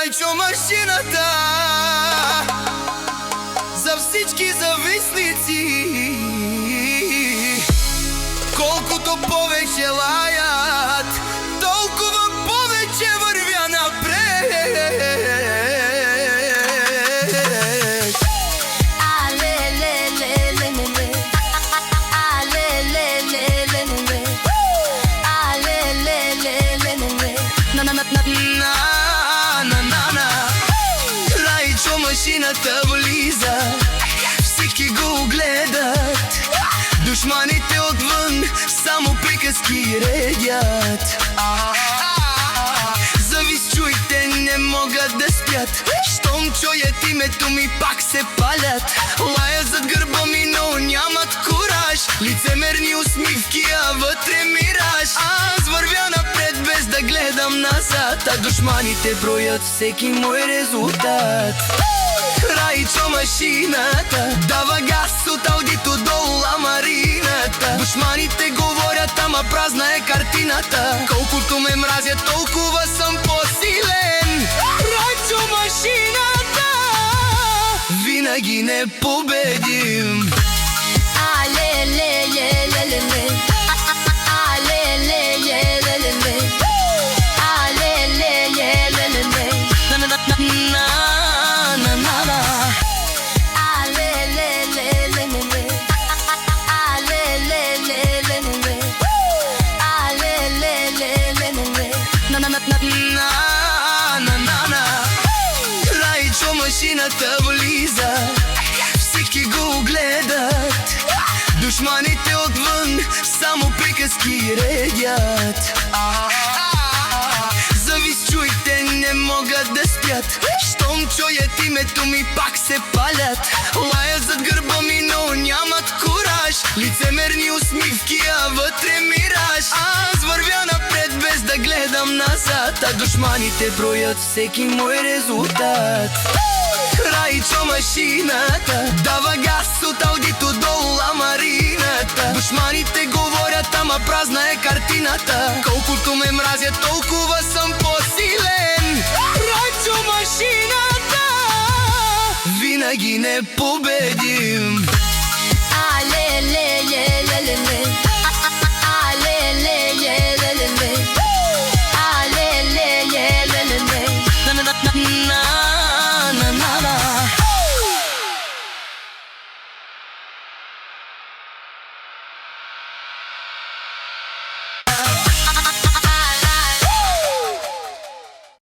Райчо машината за всички зависници. Колкото повече лаят, толкова повече вървя напред. Райчо машината влиза, всички го гледат. Душманите отвън само приказки редят. Зависчуйте не могат да спят, щом чуят името ми пак се палят. Лаят зад гърба ми, но нямат кураж. Лицемерни усмивки, а вътре мираж. Аз вървя напред без да гледам назад, а душманите броят всеки мой резултат. Райчо машината дава газ от аудито до ламарината. Душманите говорят, ама празна е картината. Колкото ме мразят, толкова съм по-силен. Райчо машината винаги непобедим. Райчо машината влиза, всички го гледат. Душманите отвън само приказки редят. Зависчуйте не могат да спят, щом чуят името ми пак се палят. Лаят зад гърба ми, но нямат кураж. Лицемерни усмивки, а вътре мираж. Аз вървя напред без да гледам назад, а душманите броят всеки мой резултат. Райчо машината дава газ от аудито до ламарината. Душманите говорят, ама празна е картината. Колкото ме мразят, толкова съм по-силен. Райчо машината винаги непобедим.